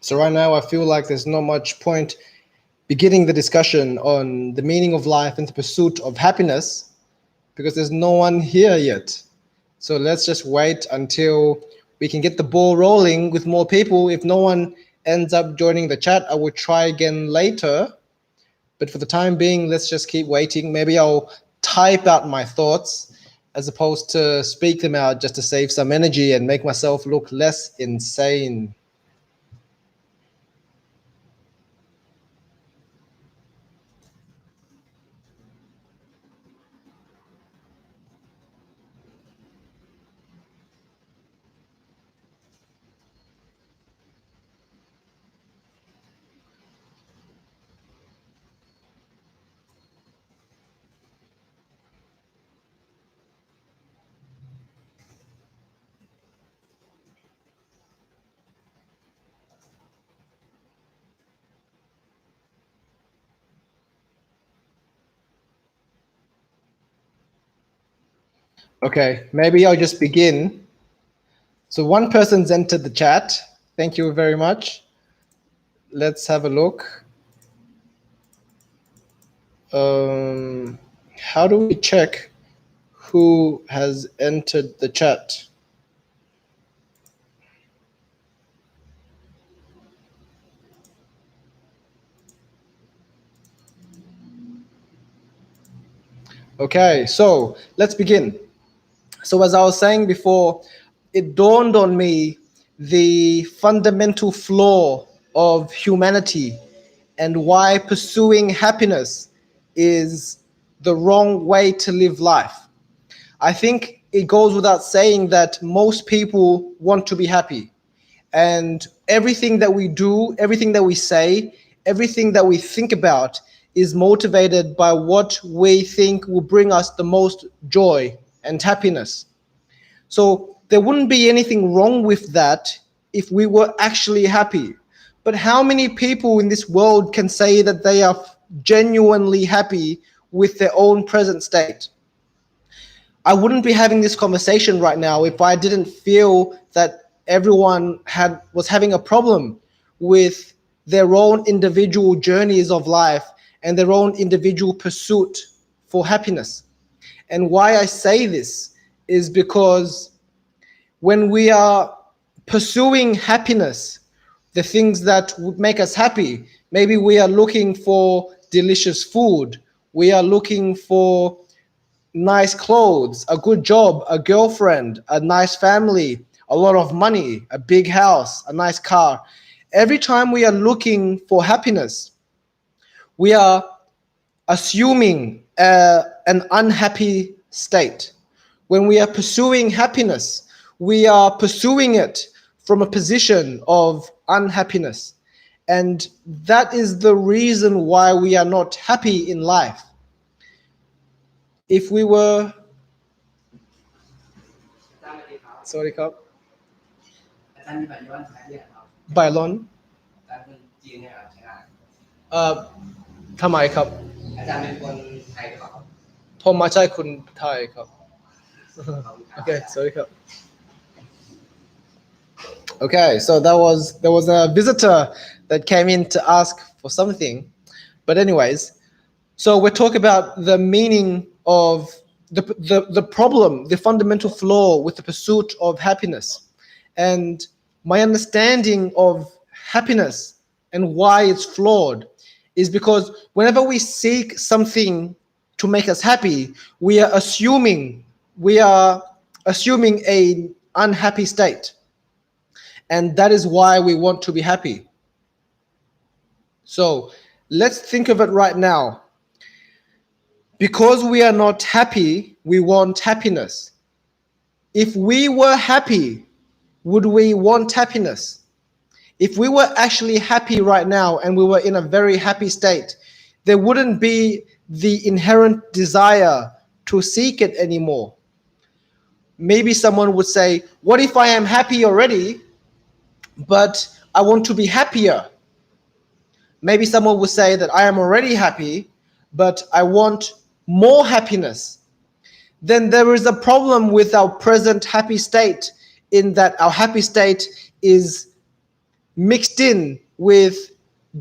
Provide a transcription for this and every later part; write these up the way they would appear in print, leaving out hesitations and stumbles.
So right now I feel like there's not much point beginning the discussion on the meaning of life and the pursuit of happiness because there's no one here yet. So let's just wait until we can get the ball rolling with more people. If no one ends up joining the chat, I will try again later. But for the time being, let's just keep waiting. Maybe I'll type out my thoughts as opposed to speak them out just to save some energy and make myself look less insane. Okay, maybe I'll just begin. So one person's entered the chat. Thank you very much. Let's have a look. How do we check who has entered the chat? Okay, so let's begin. So as I was saying before, it dawned on me the fundamental flaw of humanity and why pursuing happiness is the wrong way to live life. I think it goes without saying that most people want to be happy. And everything that we do, everything that we say, everything that we think about is motivated by what we think will bring us the most joy and happiness. So there wouldn't be anything wrong with that if we were actually happy. But how many people in this world can say that they are genuinely happy with their own present state? I wouldn't be having this conversation right now if I didn't feel that everyone was having a problem with their own individual journeys of life and their own individual pursuit for happiness. And why I say this is because when we are pursuing happiness, the things that would make us happy, maybe we are looking for delicious food, we are looking for nice clothes, a good job, a girlfriend, a nice family, a lot of money, a big house, a nice car. Every time we are looking for happiness, we are assuming an unhappy state. When we are pursuing happiness, we are pursuing it from a position of unhappiness. And that is the reason why we are not happy in life. If we were... Sorry, Cup. Bailon. ทำไมครับ อาจารย์เป็นคนไทยหรือเปล่าครับผมไม่ใช่คนไทยครับ Okay, sorry ครับ Okay, so there was a visitor that came in to ask for something. But anyways, so we're talking about the meaning of the problem, the fundamental flaw with the pursuit of happiness. And my understanding of happiness and why it's flawed is because whenever we seek something to make us happy, we are assuming an unhappy state. And that is why we want to be happy. So let's think of it right now. Because we are not happy, we want happiness. If we were happy, would we want happiness? If we were actually happy right now and we were in a very happy state, there wouldn't be the inherent desire to seek it anymore. Maybe someone would say, what if I am happy already, but I want to be happier? Maybe someone would say that I am already happy, but I want more happiness. Then there is a problem with our present happy state in that our happy state is mixed in with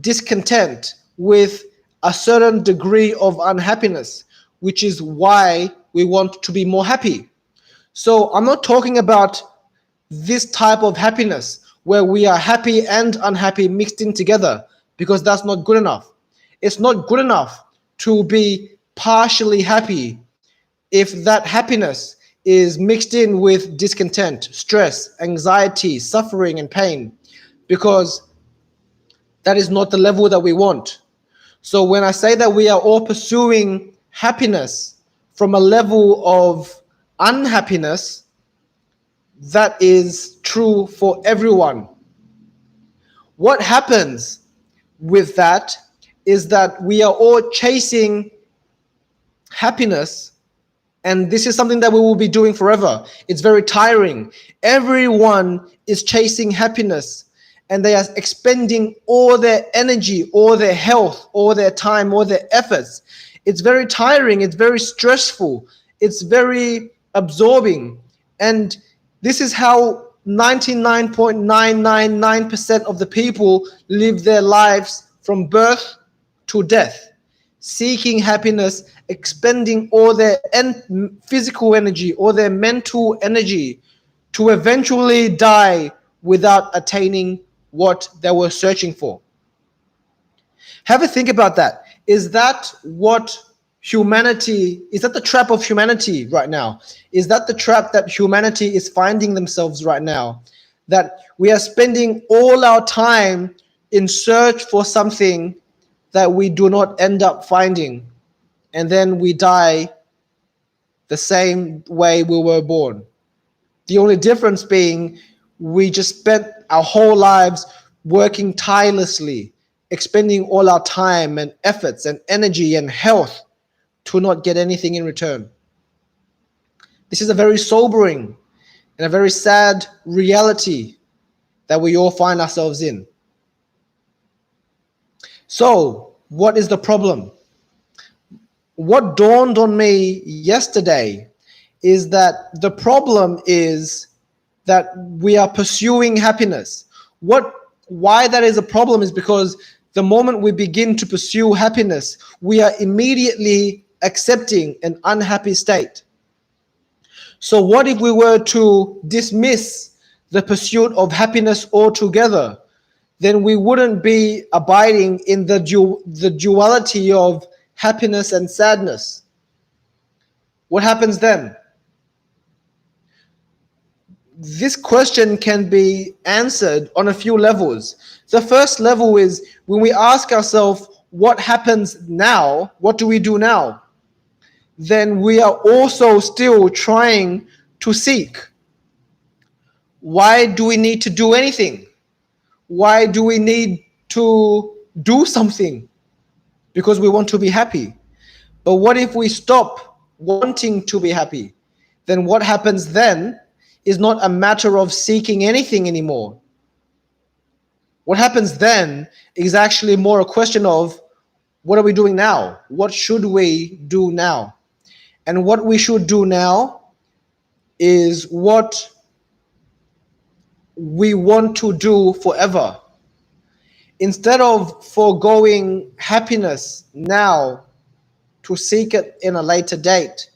discontent, with a certain degree of unhappiness, which is why we want to be more happy. So I'm not talking about this type of happiness where we are happy and unhappy mixed in together, because that's not good enough. It's not good enough to be partially happy if that happiness is mixed in with discontent, stress, anxiety, suffering, and pain, because that is not the level that we want. So when I say that we are all pursuing happiness from a level of unhappiness, that is true for everyone. What happens with that is that we are all chasing happiness, and this is something that we will be doing forever. It's very tiring. Everyone is chasing happiness, and they are expending all their energy, all their health, all their time, all their efforts. It's very tiring. It's very stressful. It's very absorbing. And this is how 99.999% of the people live their lives from birth to death, seeking happiness, expending all their physical energy, all their mental energy, to eventually die without attaining what they were searching for. Have a think about that. Is that what humanity, is that the trap of humanity right now? Is that the trap that humanity is finding themselves right now? That we are spending all our time in search for something that we do not end up finding, and then we die the same way we were born. The only difference being we just spent our whole lives working tirelessly, expending all our time and efforts and energy and health to not get anything in return. This is a very sobering and a very sad reality that we all find ourselves in. So, what is the problem? What dawned on me yesterday is that the problem is that we are pursuing happiness. Why that is a problem is because the moment we begin to pursue happiness, we are immediately accepting an unhappy state. So what if we were to dismiss the pursuit of happiness altogether? Then we wouldn't be abiding in the duality of happiness and sadness. What happens then? This question can be answered on a few levels. The first level is when we ask ourselves, what happens now? What do we do now? Then we are also still trying to seek. Why do we need to do anything? Why do we need to do something? Because we want to be happy. But what if we stop wanting to be happy? Then what happens then is not a matter of seeking anything anymore. What happens then is actually more a question of, what are we doing now? What should we do now? And what we should do now is what we want to do forever. Instead of foregoing happiness now to seek it in a later date,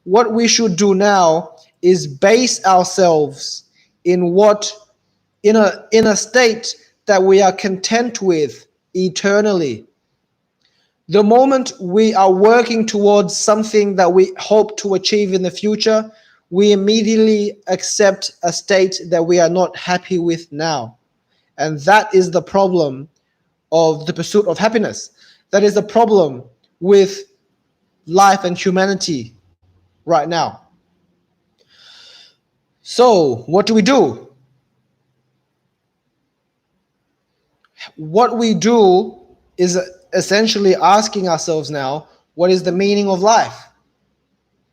what we should do now is base ourselves in a state that we are content with eternally. The moment we are working towards something that we hope to achieve in the future, we immediately accept a state that we are not happy with now. And that is the problem of the pursuit of happiness. That is the problem with life and humanity right now. So, what do we do? What we do is essentially asking ourselves now, what is the meaning of life?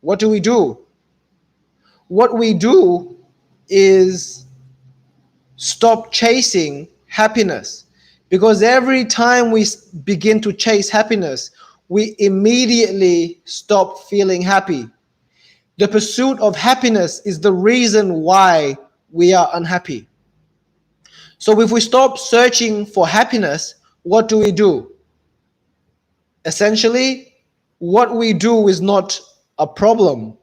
What do we do? What we do is stop chasing happiness, because every time we begin to chase happiness, we immediately stop feeling happy. The pursuit of happiness is the reason why we are unhappy. So if we stop searching for happiness, what do? Essentially, what we do is not a problem.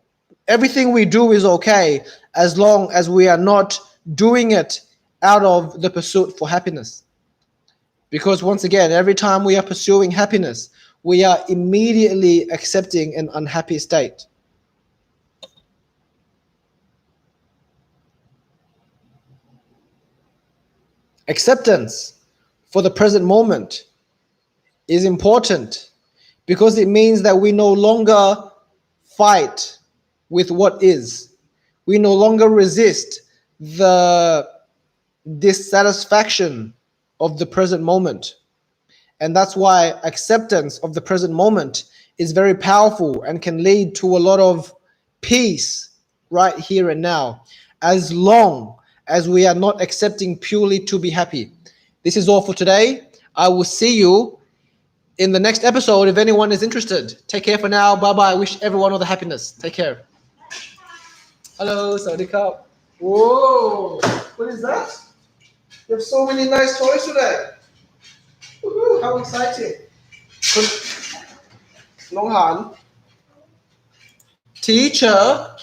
Everything we do is okay as long as we are not doing it out of the pursuit for happiness. Because once again, every time we are pursuing happiness, we are immediately accepting an unhappy state. Acceptance for the present moment is important because it means that we no longer fight with what is. We no longer resist the dissatisfaction of the present moment. And that's why acceptance of the present moment is very powerful and can lead to a lot of peace right here and now, as long as we are not accepting purely to be happy. This is all for today. I will see you in the next episode if anyone is interested. Take care for now. Bye bye. I wish everyone all the happiness. Take care. Hello, Sawadee Cup. Whoa, what is that? You have so many nice toys today. Woohoo, how exciting. Long Han. Teacher.